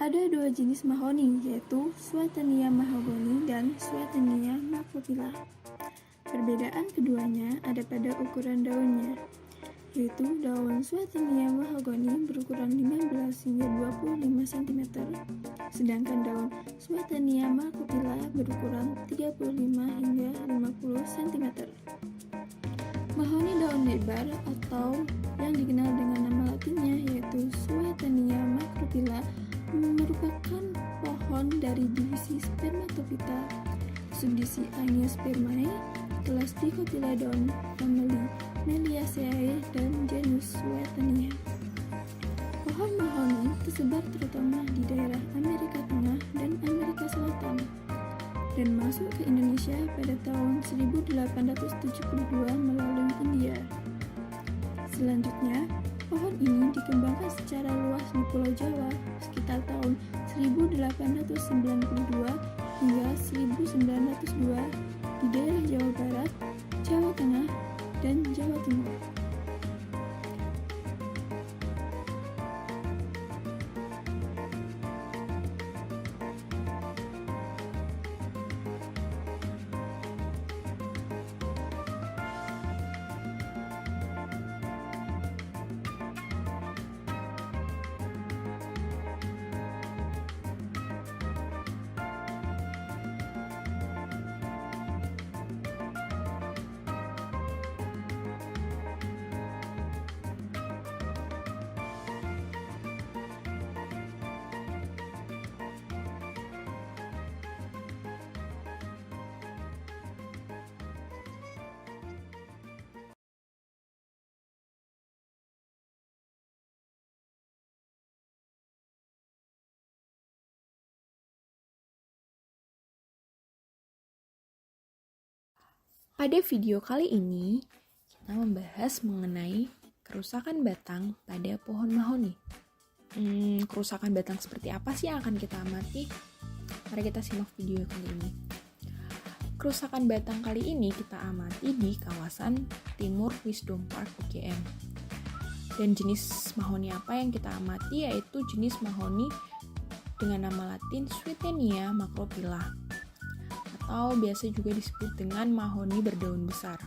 Ada dua jenis mahoni, yaitu Swietenia mahogany dan Swietenia macrophylla. Perbedaan keduanya ada pada ukuran daunnya, yaitu daun Swietenia mahogany berukuran 15 hingga 25 cm, sedangkan daun Swietenia macrophylla berukuran 35 hingga 50 cm. Mahoni daun lebar atau yang dikenal dengan nama latinnya yaitu Swietenia macrophylla merupakan pohon dari divisi Spermatophyta, subdivisi Angiospermae, kelas Dicotyledon, famili Meliaceae, dan genus Swietenia. Pohon mahoni tersebar terutama di daerah Amerika Tengah dan Amerika Selatan, dan masuk ke Indonesia pada tahun 1872 melalui India. Selanjutnya, pohon ini dikembangkan secara luas di Pulau Jawa sekitar tahun 1892 hingga 1902 di daerah Jawa Barat, Jawa Tengah, dan Jawa Timur. Pada video kali ini, kita membahas mengenai kerusakan batang pada pohon mahoni. Kerusakan batang seperti apa sih yang akan kita amati? Mari kita simak video kali ini. Kerusakan batang kali ini kita amati di kawasan Timur Wisdom Park UGM. Dan jenis mahoni apa yang kita amati yaitu jenis mahoni dengan nama latin Swietenia macrophylla, atau biasa juga disebut dengan mahoni berdaun besar.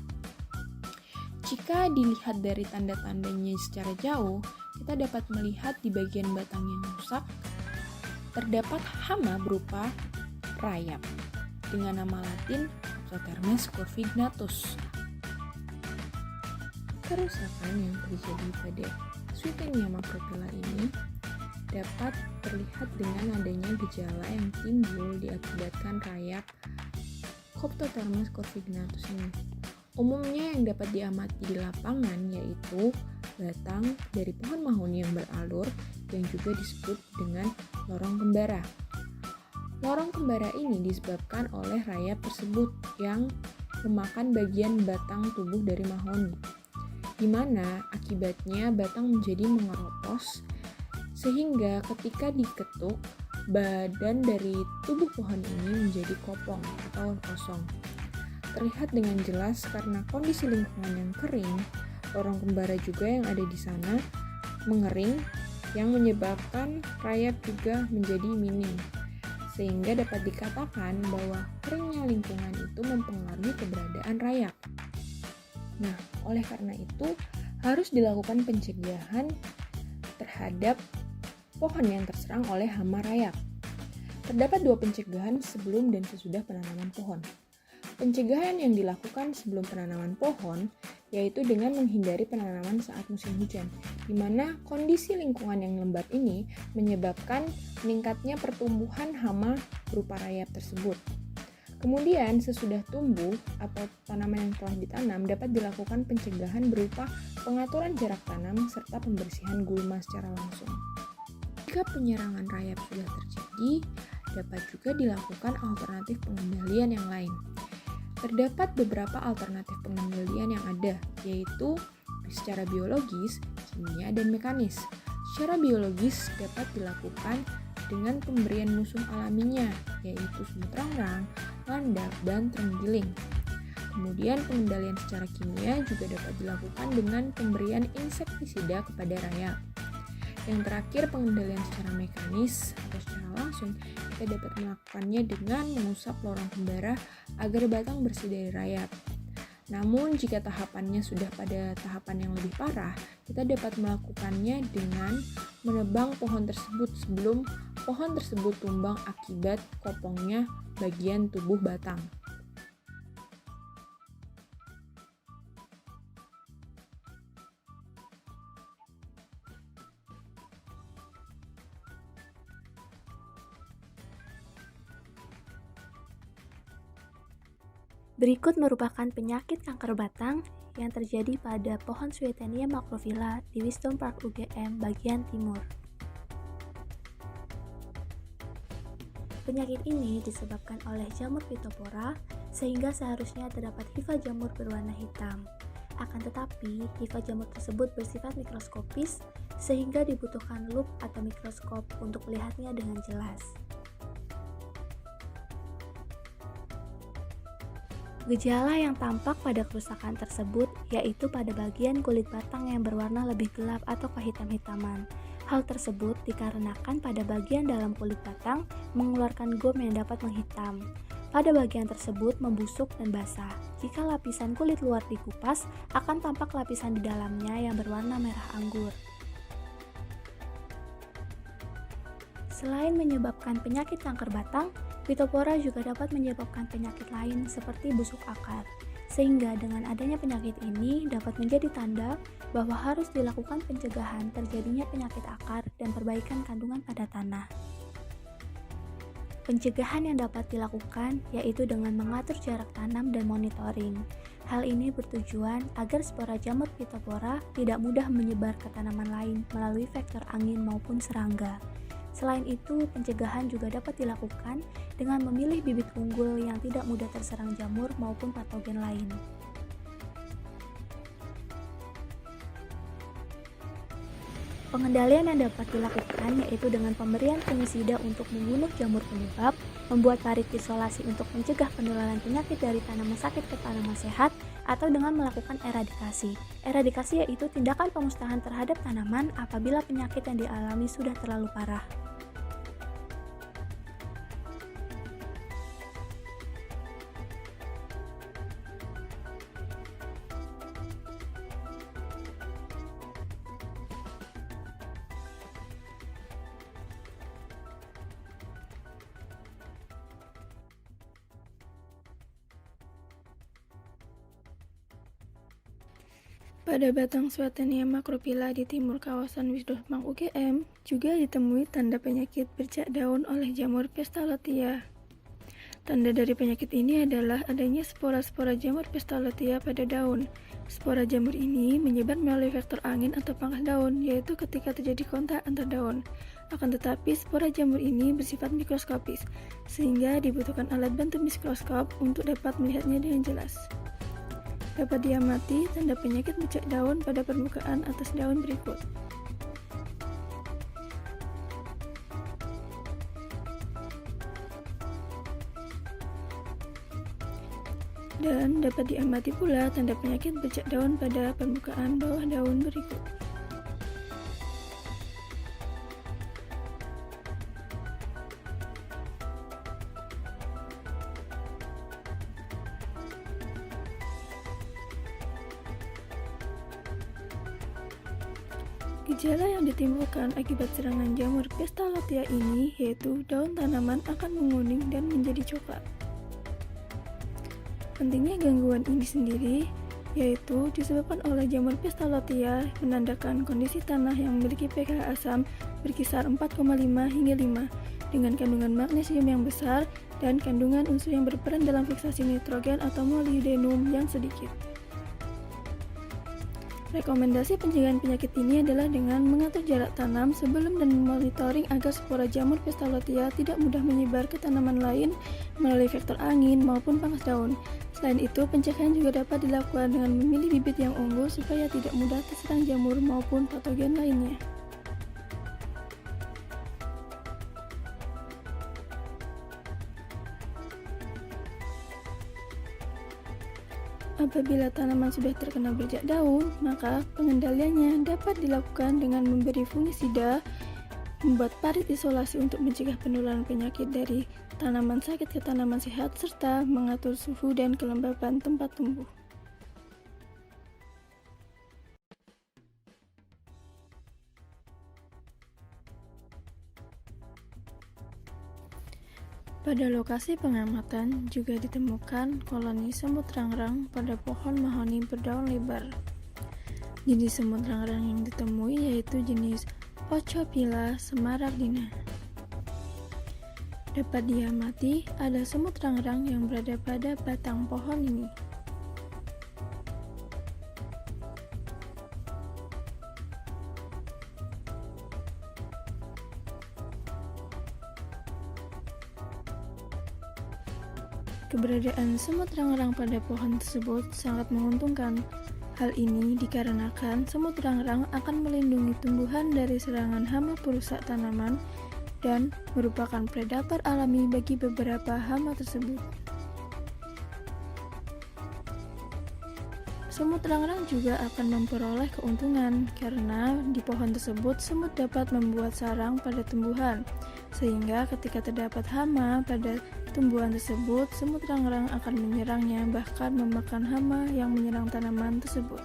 Jika dilihat dari tanda-tandanya secara jauh, kita dapat melihat di bagian batang yang rusak terdapat hama berupa rayap dengan nama latin Cryptothermes corvignatus. Kerusakan yang terjadi pada Swietenia macrophylla ini dapat terlihat dengan adanya gejala yang timbul diakibatkan rayap Cryptothermes corvignatus ini. Umumnya yang dapat diamati di lapangan yaitu batang dari pohon mahoni yang beralur yang juga disebut dengan lorong kembara. Lorong kembara ini disebabkan oleh rayap tersebut yang memakan bagian batang tubuh dari mahoni, di mana akibatnya batang menjadi mengeropos sehingga ketika diketuk, badan dari tubuh pohon ini menjadi kopong atau kosong. Terlihat dengan jelas karena kondisi lingkungan yang kering, lorong kembara juga yang ada di sana mengering yang menyebabkan rayap juga menjadi minim. Sehingga dapat dikatakan bahwa keringnya lingkungan itu mempengaruhi keberadaan rayap. Nah, oleh karena itu harus dilakukan pencegahan terhadap pohon yang terserang oleh hama rayap. Terdapat dua pencegahan sebelum dan sesudah penanaman pohon. Pencegahan yang dilakukan sebelum penanaman pohon yaitu dengan menghindari penanaman saat musim hujan, di mana kondisi lingkungan yang lembab ini menyebabkan meningkatnya pertumbuhan hama berupa rayap tersebut. Kemudian sesudah tumbuh atau tanaman yang telah ditanam dapat dilakukan pencegahan berupa pengaturan jarak tanam serta pembersihan gulma secara langsung. Jika penyerangan rayap sudah terjadi, dapat juga dilakukan alternatif pengendalian yang lain. Terdapat beberapa alternatif pengendalian yang ada, yaitu secara biologis, kimia, dan mekanis. Secara biologis dapat dilakukan dengan pemberian musuh alaminya, yaitu semut rangrang, landak, dan terenggiling. Kemudian pengendalian secara kimia juga dapat dilakukan dengan pemberian insektisida kepada rayap. Yang terakhir, pengendalian secara mekanis atau secara langsung, kita dapat melakukannya dengan mengusap lorong kembara agar batang bersih dari rayap. Namun, jika tahapannya sudah pada tahapan yang lebih parah, kita dapat melakukannya dengan menebang pohon tersebut sebelum pohon tersebut tumbang akibat kopongnya bagian tubuh batang. Berikut merupakan penyakit kanker batang yang terjadi pada pohon Swietenia macrophylla di Wisdom Park UGM bagian timur. Penyakit ini disebabkan oleh jamur Phytophthora, sehingga seharusnya terdapat hifa jamur berwarna hitam. Akan tetapi, hifa jamur tersebut bersifat mikroskopis, sehingga dibutuhkan lup atau mikroskop untuk melihatnya dengan jelas. Gejala yang tampak pada kerusakan tersebut yaitu pada bagian kulit batang yang berwarna lebih gelap atau kehitam-hitaman. Hal tersebut dikarenakan pada bagian dalam kulit batang mengeluarkan gom yang dapat menghitam. Pada bagian tersebut membusuk dan basah. Jika lapisan kulit luar dikupas, akan tampak lapisan di dalamnya yang berwarna merah anggur. Selain menyebabkan penyakit kanker batang, Phytophthora juga dapat menyebabkan penyakit lain seperti busuk akar. Sehingga dengan adanya penyakit ini dapat menjadi tanda bahwa harus dilakukan pencegahan terjadinya penyakit akar dan perbaikan kandungan pada tanah. Pencegahan yang dapat dilakukan yaitu dengan mengatur jarak tanam dan monitoring. Hal ini bertujuan agar spora jamur Phytophthora tidak mudah menyebar ke tanaman lain melalui vektor angin maupun serangga. Selain itu, pencegahan juga dapat dilakukan dengan memilih bibit unggul yang tidak mudah terserang jamur maupun patogen lain. Pengendalian yang dapat dilakukan yaitu dengan pemberian fungisida untuk membunuh jamur penyebab, membuat parit isolasi untuk mencegah penularan penyakit dari tanaman sakit ke tanaman sehat, atau dengan melakukan eradikasi. Eradikasi yaitu tindakan pemusnahan terhadap tanaman apabila penyakit yang dialami sudah terlalu parah. Pada batang Swietenia macrophylla di timur kawasan Wisdom Park UGM juga ditemui tanda penyakit bercak daun oleh jamur Pestalotia. Tanda dari penyakit ini adalah adanya spora-spora jamur Pestalotia pada daun. Spora jamur ini menyebar melalui vektor angin atau pangkal daun, yaitu ketika terjadi kontak antar daun. Akan tetapi, spora jamur ini bersifat mikroskopis, sehingga dibutuhkan alat bantu mikroskop untuk dapat melihatnya dengan jelas. Dapat diamati tanda penyakit bercak daun pada permukaan atas daun berikut. Dan dapat diamati pula tanda penyakit bercak daun pada permukaan bawah daun berikut. Gejala yang ditimbulkan akibat serangan jamur Pestalotia ini yaitu daun tanaman akan menguning dan menjadi coklat. Pentingnya gangguan ini sendiri yaitu disebabkan oleh jamur Pestalotia menandakan kondisi tanah yang memiliki pH asam berkisar 4,5 hingga 5 dengan kandungan magnesium yang besar dan kandungan unsur yang berperan dalam fiksasi nitrogen atau molybdenum yang sedikit. Rekomendasi pencegahan penyakit ini adalah dengan mengatur jarak tanam sebelum dan memonitoring agar spora jamur Pestalotia tidak mudah menyebar ke tanaman lain melalui vektor angin maupun pangkas daun. Selain itu, pencegahan juga dapat dilakukan dengan memilih bibit yang unggul supaya tidak mudah terserang jamur maupun patogen lainnya. Apabila tanaman sudah terkena bercak daun, maka pengendaliannya dapat dilakukan dengan memberi fungisida, membuat parit isolasi untuk mencegah penularan penyakit dari tanaman sakit ke tanaman sehat, serta mengatur suhu dan kelembapan tempat tumbuh. Pada lokasi pengamatan juga ditemukan koloni semut rangrang pada pohon mahoni berdaun lebar. Jenis semut rangrang yang ditemui yaitu jenis Ochopila smaragdina. Dapat diamati ada semut rangrang yang berada pada batang pohon ini. Keberadaan semut rangrang pada pohon tersebut sangat menguntungkan. Hal ini dikarenakan semut rangrang akan melindungi tumbuhan dari serangan hama perusak tanaman dan merupakan predator alami bagi beberapa hama tersebut. Semut rangrang juga akan memperoleh keuntungan karena di pohon tersebut semut dapat membuat sarang pada tumbuhan, sehingga ketika terdapat hama pada tumbuhan tersebut, semut rangrang akan menyerangnya, bahkan memakan hama yang menyerang tanaman tersebut.